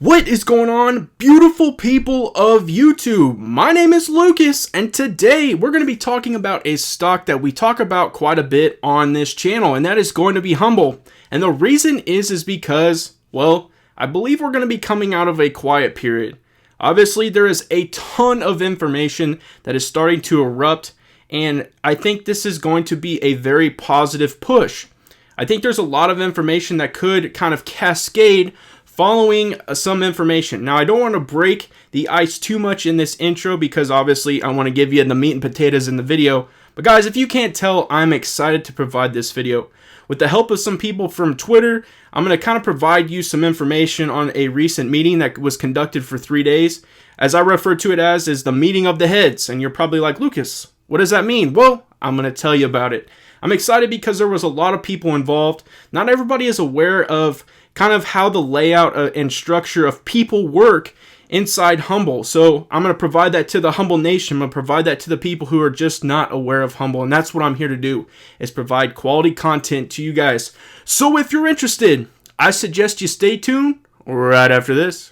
What is going on, beautiful people of YouTube? My name is Lucas, and today we're going to be talking about a stock that we talk about quite a bit on this channel, and that is going to be HUMBL. And the reason is because, well, I believe we're going to be coming out of a quiet period. Obviously, there is a ton of information that is starting to erupt, and I think this is going to be a very positive push. I think there's a lot of information that could kind of cascade following some information. Now, I don't want to break the ice too much in this intro because obviously I want to give you the meat and potatoes in the video. But guys, if you can't tell, I'm excited to provide this video. With the help of some people from Twitter, I'm going to kind of provide you some information on a recent meeting that was conducted for 3 days. As I refer to it as is the meeting of the heads. And you're probably like, Lucas, what does that mean? Well, I'm going to tell you about it. I'm excited because there was a lot of people involved. Not everybody is aware of kind of how the layout and structure of people work inside HUMBL. So I'm going to provide that to the HUMBL Nation. I'm going to provide that to the people who are just not aware of HUMBL. And that's what I'm here to do, is provide quality content to you guys. So if you're interested, I suggest you stay tuned right after this.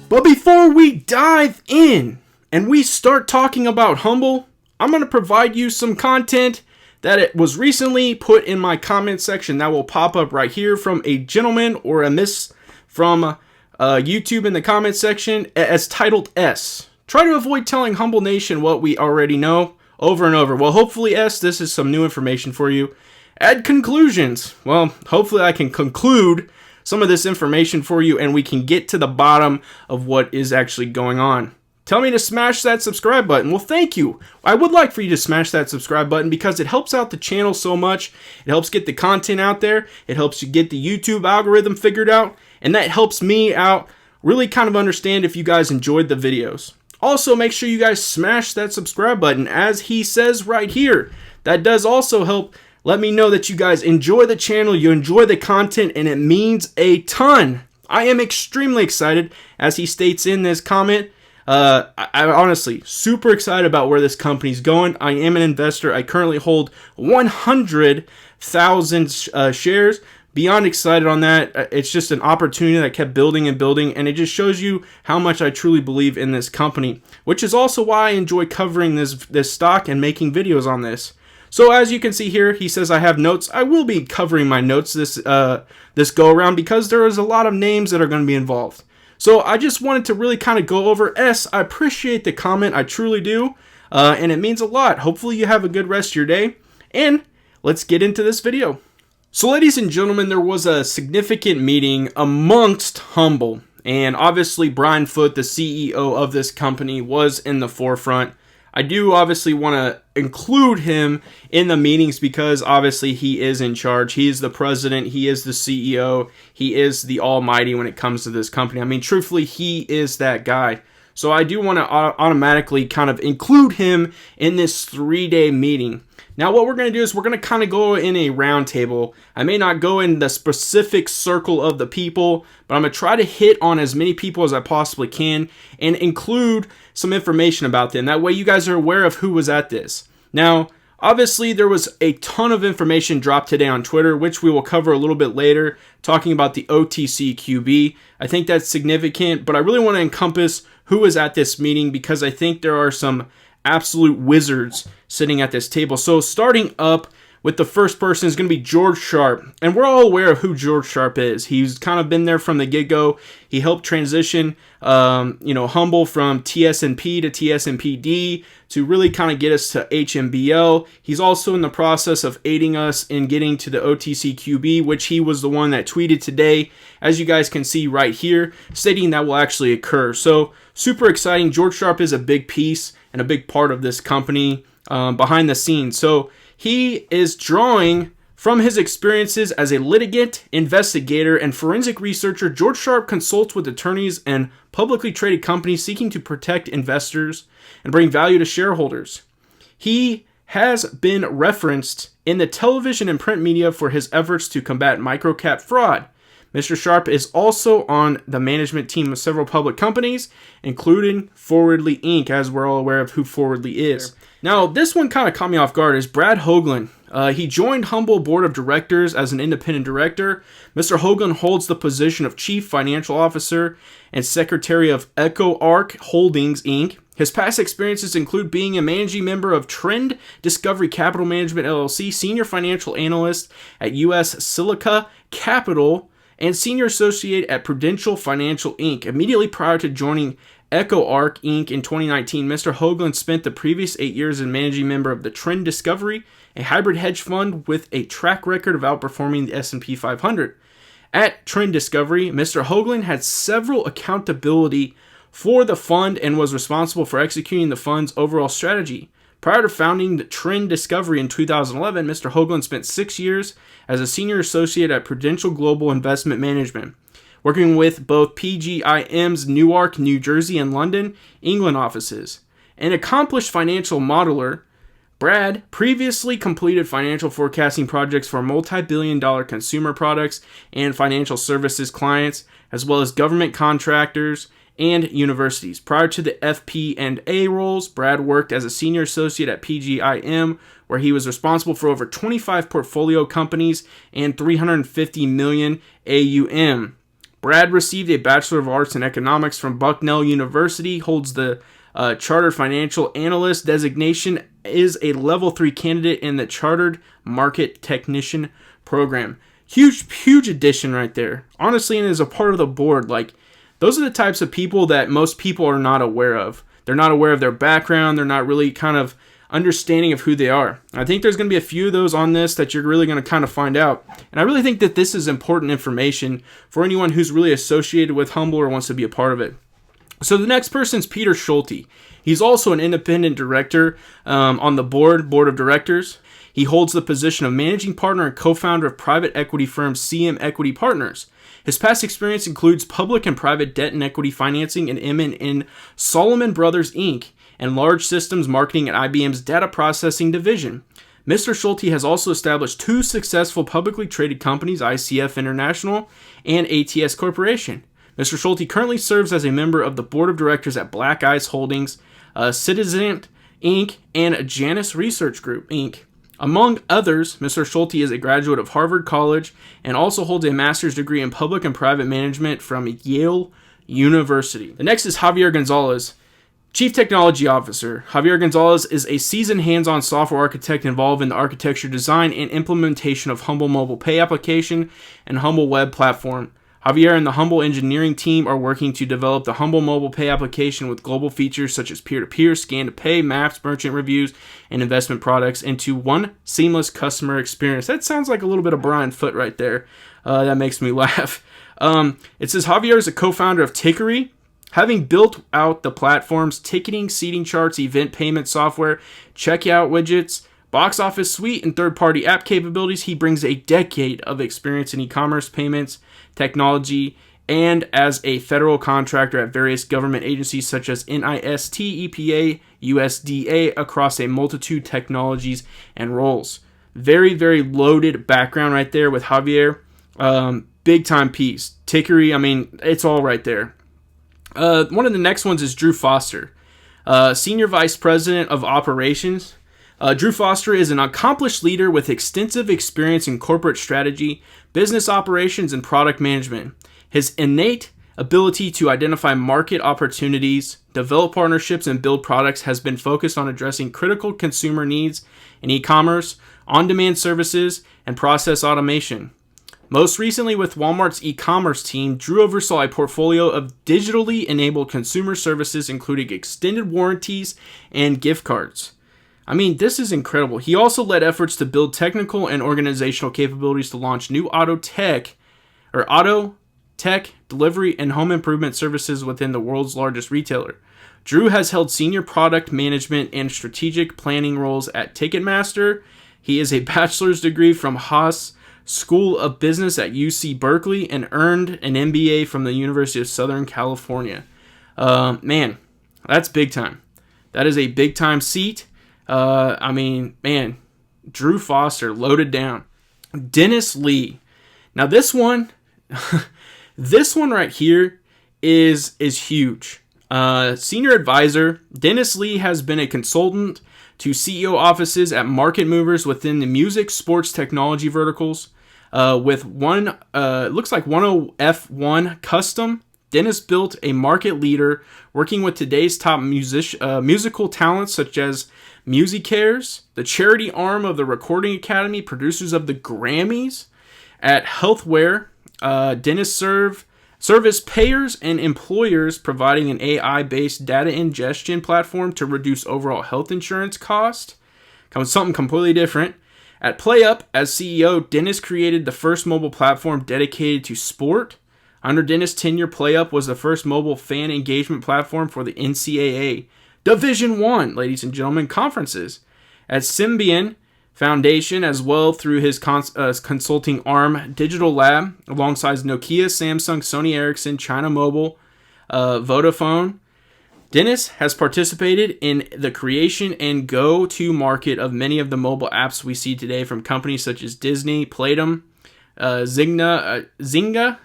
But before we dive in and we start talking about HUMBL, I'm going to provide you some content that it was recently put in my comment section that will pop up right here from a gentleman or a miss from YouTube in the comment section as titled S. Try to avoid telling HUMBL Nation what we already know over and over. Well, hopefully S, this is some new information for you. Add conclusions. Well, hopefully I can conclude some of this information for you and we can get to the bottom of what is actually going on. Tell me to smash that subscribe button. Well, thank you. I would like for you to smash that subscribe button because it helps out the channel so much. It helps get the content out there. It helps you get the YouTube algorithm figured out. And that helps me out really kind of understand if you guys enjoyed the videos. Also, make sure you guys smash that subscribe button as he says right here. That does also help let me know that you guys enjoy the channel, you enjoy the content, and it means a ton. I am extremely excited, as he states in this comment. I honestly super excited about where this company's going. I am an investor. I currently hold 100,000 shares. Beyond excited on that. It's just an opportunity that kept building and building, and it just shows you how much I truly believe in this company, which is also why I enjoy covering this stock and making videos on this. So as you can see here, he says I have notes. I will be covering my notes this go around because there is a lot of names that are going to be involved. So I just wanted to really kind of go over S. I appreciate the comment. I truly do. And it means a lot. Hopefully you have a good rest of your day. And let's get into this video. So ladies and gentlemen, there was a significant meeting amongst HUMBL. And obviously Brian Foote, the CEO of this company, was in the forefront. I do obviously want to include him in the meetings because obviously he is in charge. He is the president. He is the CEO. He is the almighty when it comes to this company. I mean, truthfully, he is that guy. So I do want to automatically kind of include him in this 3-day meeting. Now, what we're going to do is we're going to kind of go in a round table. I may not go in the specific circle of the people, but I'm going to try to hit on as many people as I possibly can and include some information about them. That way you guys are aware of who was at this. Now, obviously, there was a ton of information dropped today on Twitter, which we will cover a little bit later, talking about the OTCQB. I think that's significant, but I really want to encompass who was at this meeting because I think there are some absolute wizards sitting at this table. So starting up with the first person is going to be George Sharp. And we're all aware of who George Sharp is. He's kind of been there from the get-go. He helped transition, HUMBL from TSNP to TSNPD to really kind of get us to HMBL. He's also in the process of aiding us in getting to the OTCQB, which he was the one that tweeted today, as you guys can see right here, stating that will actually occur. So super exciting. George Sharp is a big piece and a big part of this company behind the scenes. So he is drawing from his experiences as a litigant, investigator, and forensic researcher. George Sharp consults with attorneys and publicly traded companies seeking to protect investors and bring value to shareholders. He has been referenced in the television and print media for his efforts to combat microcap fraud. Mr. Sharp is also on the management team of several public companies, including Forwardly Inc., as we're all aware of who Forwardly is. Now, this one kind of caught me off guard, is Brad Hogan. He joined HUMBL Board of Directors as an independent director. Mr. Hogan holds the position of Chief Financial Officer and Secretary of EchoArc Holdings, Inc. His past experiences include being a managing member of Trend Discovery Capital Management, LLC, Senior Financial Analyst at U.S. Silica Capital, and Senior Associate at Prudential Financial, Inc. Immediately prior to joining EchoArc, Inc. in 2019, Mr. Hogan spent the previous 8 years as managing member of the Trend Discovery, a hybrid hedge fund with a track record of outperforming the S&P 500. At Trend Discovery, Mr. Hogan had several accountability for the fund and was responsible for executing the fund's overall strategy. Prior to founding the Trend Discovery in 2011, Mr. Hogan spent 6 years as a senior associate at Prudential Global Investment Management, working with both PGIM's Newark, New Jersey, and London, England offices. An accomplished financial modeler, Brad previously completed financial forecasting projects for multi-billion-dollar consumer products and financial services clients, as well as government contractors and universities. Prior to the FP&A roles, Brad worked as a senior associate at PGIM, where he was responsible for over 25 portfolio companies and 350 million AUM. Brad received a Bachelor of Arts in Economics from Bucknell University, holds the Chartered Financial Analyst designation, is a Level 3 candidate in the Chartered Market Technician program. Huge addition right there. Honestly, and as a part of the board, like, those are the types of people that most people are not aware of. They're not aware of their background. They're not really kind of understanding of who they are. I think there's going to be a few of those on this that you're really going to kind of find out. And I really think that this is important information for anyone who's really associated with HUMBL or wants to be a part of it. So the next person is Peter Schulte. He's also an independent director on the board of directors. He holds the position of managing partner and co-founder of private equity firm CM Equity Partners. His past experience includes public and private debt and equity financing and in Solomon Brothers, Inc., and large systems marketing at IBM's data processing division. Mr. Schulte has also established 2 successful publicly traded companies, ICF International and ATS Corporation. Mr. Schulte currently serves as a member of the board of directors at Black Ice Holdings, Citizen Inc., and Janus Research Group, Inc. Among others, Mr. Schulte is a graduate of Harvard College and also holds a master's degree in public and private management from Yale University. The next is Javier Gonzalez, Chief Technology Officer. Javier Gonzalez is a seasoned hands-on software architect involved in the architecture, design, and implementation of HUMBL Mobile Pay application and HUMBL Web Platform. Javier and the HUMBL engineering team are working to develop the HUMBL Mobile Pay application with global features such as peer-to-peer, scan-to-pay, maps, merchant reviews, and investment products into one seamless customer experience. That sounds like a little bit of Brian Foote right there. That makes me laugh. It says Javier is a co-founder of Tickery. Having built out the platform's ticketing, seating charts, event payment software, checkout widgets, box office suite, and third-party app capabilities, he brings a decade of experience in e-commerce payments, technology, and as a federal contractor at various government agencies such as NIST, EPA, USDA, across a multitude of technologies and roles. Very, very loaded background right there with Javier. Big time piece. Tickery, I mean, it's all right there. One of the next ones is Drew Foster, Senior Vice President of Operations. Drew Foster is an accomplished leader with extensive experience in corporate strategy, business operations, and product management. His innate ability to identify market opportunities, develop partnerships, and build products has been focused on addressing critical consumer needs in e-commerce, on-demand services, and process automation. Most recently with Walmart's e-commerce team, Drew oversaw a portfolio of digitally enabled consumer services including extended warranties and gift cards. I mean, this is incredible. He also led efforts to build technical and organizational capabilities to launch new auto tech delivery and home improvement services within the world's largest retailer. Drew has held senior product management and strategic planning roles at Ticketmaster. He is a bachelor's degree from Haas School of Business at UC Berkeley and earned an MBA from the University of Southern California. Man, that's big time. That is a big time seat. I mean, man, Drew Foster, loaded down. Dennis Lee. Now this one, this one right here is huge. Senior advisor, Dennis Lee has been a consultant to CEO offices at market movers within the music, sports, technology verticals. With looks like 10F1 Custom, Dennis built a market leader working with today's top musical talents such as MusiCares, the charity arm of the Recording Academy, producers of the Grammys. At Healthware, Dennis service payers and employers, providing an AI-based data ingestion platform to reduce overall health insurance cost. Something completely different. At PlayUp, as CEO, Dennis created the first mobile platform dedicated to sport. Under Dennis' tenure, PlayUp was the first mobile fan engagement platform for the NCAA Division I, ladies and gentlemen, conferences. At Symbian Foundation, as well through his consulting arm, Digital Lab, alongside Nokia, Samsung, Sony Ericsson, China Mobile, Vodafone. Dennis has participated in the creation and go-to-market of many of the mobile apps we see today from companies such as Disney, Playdom, Zynga,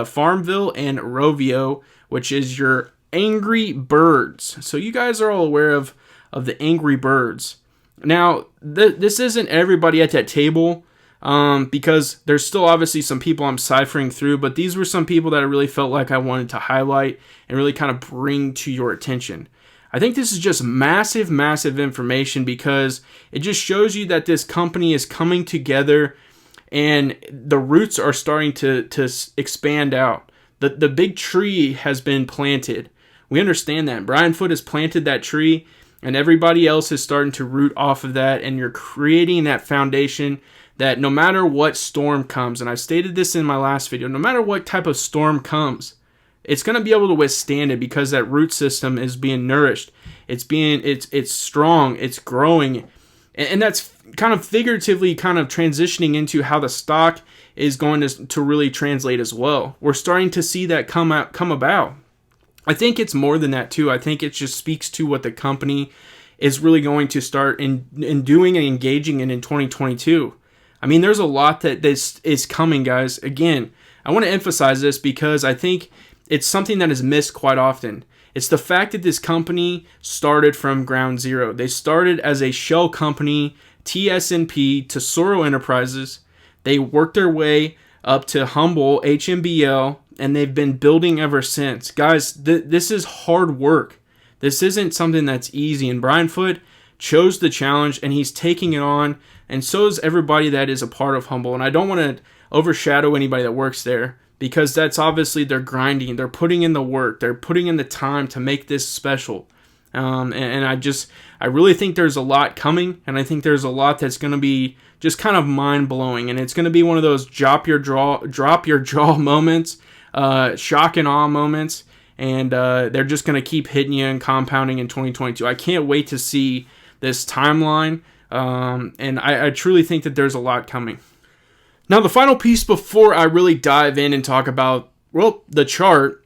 Farmville, and Rovio, which is your Angry Birds. So you guys are all aware of the Angry Birds. Now, this isn't everybody at that table, because there's still obviously some people I'm ciphering through, but these were some people that I really felt like I wanted to highlight and really kind of bring to your attention. I think this is just massive, massive information because it just shows you that this company is coming together and the roots are starting to expand out. The big tree has been planted. We understand that. Brian Foote has planted that tree, and everybody else is starting to root off of that, and you're creating that foundation that no matter what storm comes, and I stated this in my last video, no matter what type of storm comes, it's going to be able to withstand it because that root system is being nourished. It's strong, it's growing, and that's kind of figuratively kind of transitioning into how the stock is going to really translate as well. We're starting to see that come about. I think it's more than that too. I think it just speaks to what the company is really going to start in doing and engaging in 2022. I mean, there's a lot that this is coming, guys. Again, I want to emphasize this because I think it's something that is missed quite often. It's the fact that this company started from ground zero. They started as a shell company, TSNP, to Soro Enterprises. They worked their way up to HUMBL, HMBL, and they've been building ever since. Guys, this is hard work. This isn't something that's easy, and Brian Foote chose the challenge, and he's taking it on, and so is everybody that is a part of HUMBL. And I don't want to overshadow anybody that works there because that's obviously they're grinding. They're putting in the work. They're putting in the time to make this special. And I really think there's a lot coming, and I think there's a lot that's going to be just kind of mind-blowing, and it's going to be one of those drop your jaw moments, shock and awe moments, and they're just going to keep hitting you and compounding in 2022. I can't wait to see this timeline, and I truly think that there's a lot coming. Now, the final piece before I really dive in and talk about, well, the chart,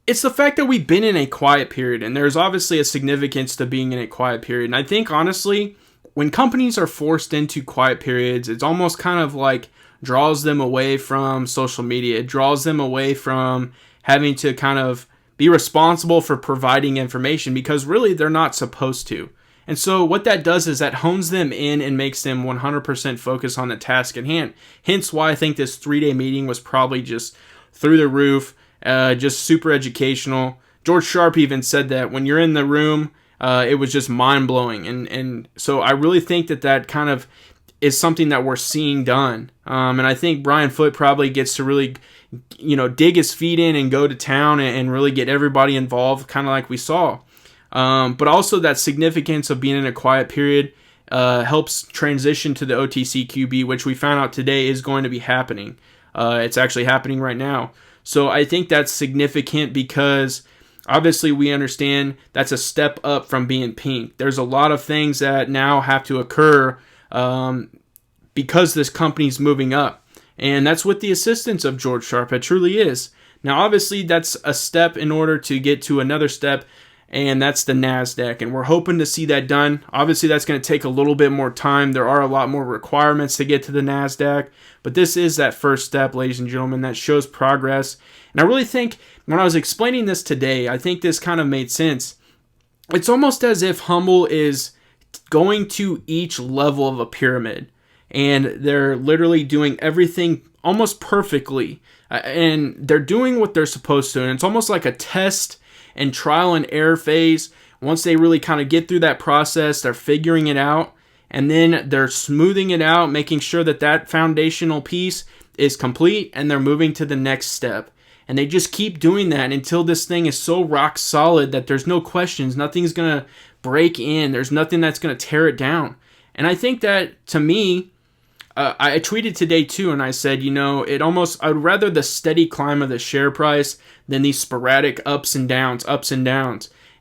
it's the fact that we've been in a quiet period, and there's obviously a significance to being in a quiet period. And I think, honestly, when companies are forced into quiet periods, it's almost kind of like draws them away from social media. It draws them away from having to kind of be responsible for providing information because really they're not supposed to. And so what that does is that hones them in and makes them 100% focus on the task at hand. Hence why I think this 3-day meeting was probably just through the roof, just super educational. George Sharp even said that when you're in the room, it was just mind-blowing. And so I really think that kind of is something that we're seeing done. And I think Brian Foote probably gets to really, dig his feet in and go to town and really get everybody involved, kind of like we saw. But also that significance of being in a quiet period helps transition to the OTCQB, which we found out today is going to be happening. It's actually happening right now. So I think that's significant because obviously we understand that's a step up from being pink. There's a lot of things that now have to occur because this company's moving up. And that's with the assistance of George Sharp. It truly is. Now, obviously, that's a step in order to get to another step. and that's the NASDAQ, and we're hoping to see that done. Obviously, that's going to take a little bit more time. There are a lot more requirements to get to the NASDAQ, but this is that first step, ladies and gentlemen, that shows progress. And I really think when I was explaining this today, I think this kind of made sense. It's almost as if HUMBL is going to each level of a pyramid, and they're literally doing everything almost perfectly, and they're doing what they're supposed to, and it's almost like a test and trial and error phase. Once they really kind of get through that process, they're figuring it out, and then they're smoothing it out, making sure that that foundational piece is complete, and they're moving to the next step. And they just keep doing that until this thing is so rock solid that there's no questions, nothing's going to break in, there's nothing that's going to tear it down. And I think that, to me, I tweeted today too, and I said, I'd rather the steady climb of the share price than these sporadic ups and downs.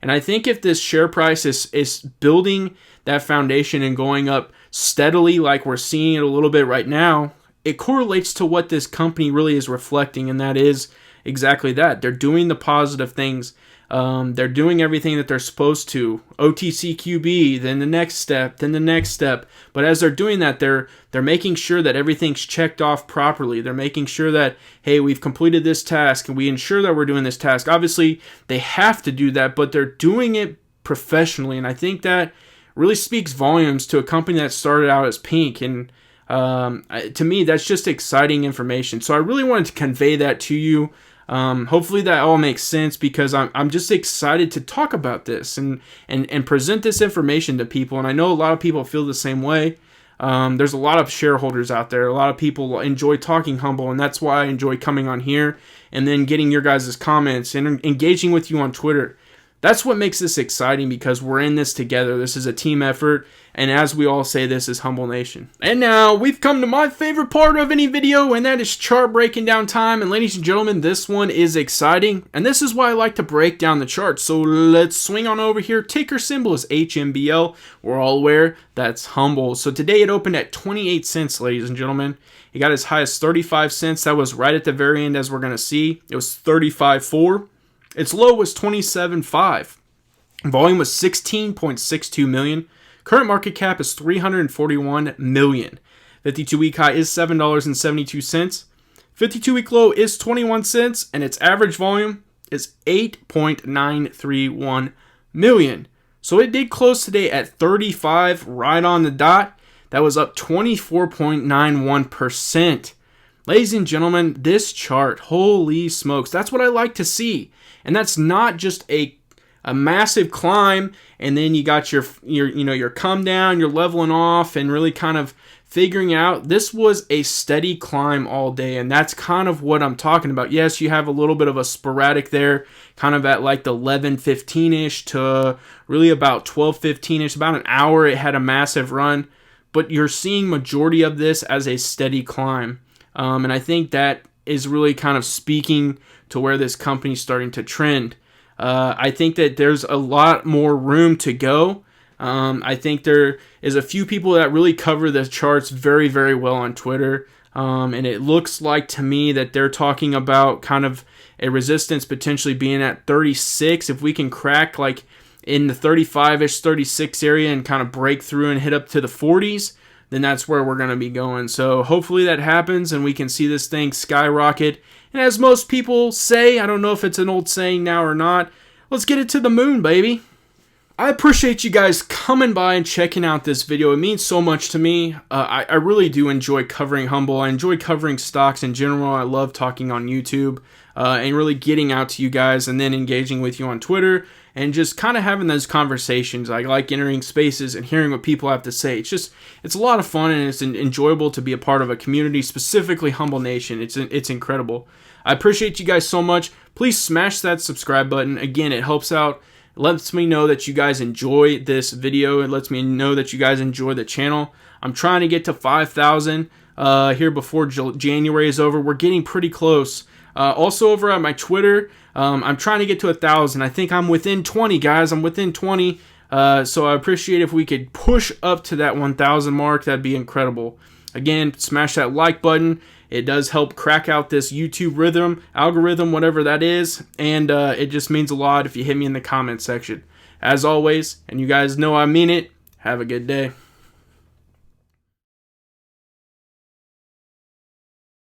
And I think if this share price is building that foundation and going up steadily like we're seeing it a little bit right now, it correlates to what this company really is reflecting, and that is exactly that. They're doing the positive things. They're doing everything that they're supposed to. OTCQB, then the next step, then the next step. But as they're doing that, they're making sure that everything's checked off properly. They're making sure that, hey, we've completed this task, and we ensure that we're doing this task. Obviously, they have to do that, but they're doing it professionally, and I think that really speaks volumes to a company that started out as pink. And to me, that's just exciting information. So I really wanted to convey that to you. Hopefully that all makes sense, because I'm just excited to talk about this and present this information to people. And I know a lot of people feel the same way. There's a lot of shareholders out there. A lot of people enjoy talking HUMBL, and that's why I enjoy coming on here and then getting your guys' comments and engaging with you on Twitter. That's what makes this exciting, because we're in this together. This is a team effort, and as we all say, this is HUMBL Nation. And now we've come to my favorite part of any video, and that is chart breaking down time. And ladies and gentlemen, this one is exciting, and this is why I like to break down the chart. So let's swing on over here. Ticker symbol is HMBL. We're all aware that's HUMBL. So today it opened at 28 cents, ladies and gentlemen. It got as high as 35 cents. That was right at the very end, as we're going to see. It was 35.4. Its low was 27.5. Volume was 16.62 million. Current market cap is 341 million. 52-week high is $7.72. 52-week low is 21 cents, and its average volume is 8.931 million. So it did close today at 35, right on the dot. That was up 24.91%. Ladies and gentlemen, this chart, holy smokes, that's what I like to see. And that's not just a massive climb, and then you got your come down, you're leveling off and really kind of figuring out. This was a steady climb all day, and that's kind of what I'm talking about. Yes, you have a little bit of a sporadic there, kind of at like the 11:15-ish to really about 12:15-ish, about an hour it had a massive run, but you're seeing majority of this as a steady climb. And I think that is really kind of speaking to where this company's starting to trend. I think that there's a lot more room to go. I think there is a few people that really cover the charts very, very well on Twitter. And it looks like to me that they're talking about kind of a resistance potentially being at 36. If we can crack like in the 35-ish, 36 area and kind of break through and hit up to the 40s, then that's where we're going to be going. So hopefully that happens and we can see this thing skyrocket. And as most people say, I don't know if it's an old saying now or not, let's get it to the moon, baby. I appreciate you guys coming by and checking out this video. It means so much to me. I really do enjoy covering HUMBL. I enjoy covering stocks in general. I love talking on YouTube and really getting out to you guys and then engaging with you on Twitter and just kind of having those conversations. I like entering spaces and hearing what people have to say. It's a lot of fun, and it's enjoyable to be a part of a community, specifically HUMBL Nation. It's incredible. I appreciate you guys so much. Please smash that subscribe button. Again, it helps out. It lets me know that you guys enjoy this video. It lets me know that you guys enjoy the channel. I'm trying to get to 5,000 here before January is over. We're getting pretty close. Also over at my Twitter, I'm trying to get to 1,000. I think I'm within 20, guys. I'm within 20. So I appreciate if we could push up to that 1,000 mark. That'd be incredible. Again, smash that like button. It does help crack out this YouTube algorithm, whatever that is, and it just means a lot if you hit me in the comment section. As always, and you guys know I mean it, have a good day.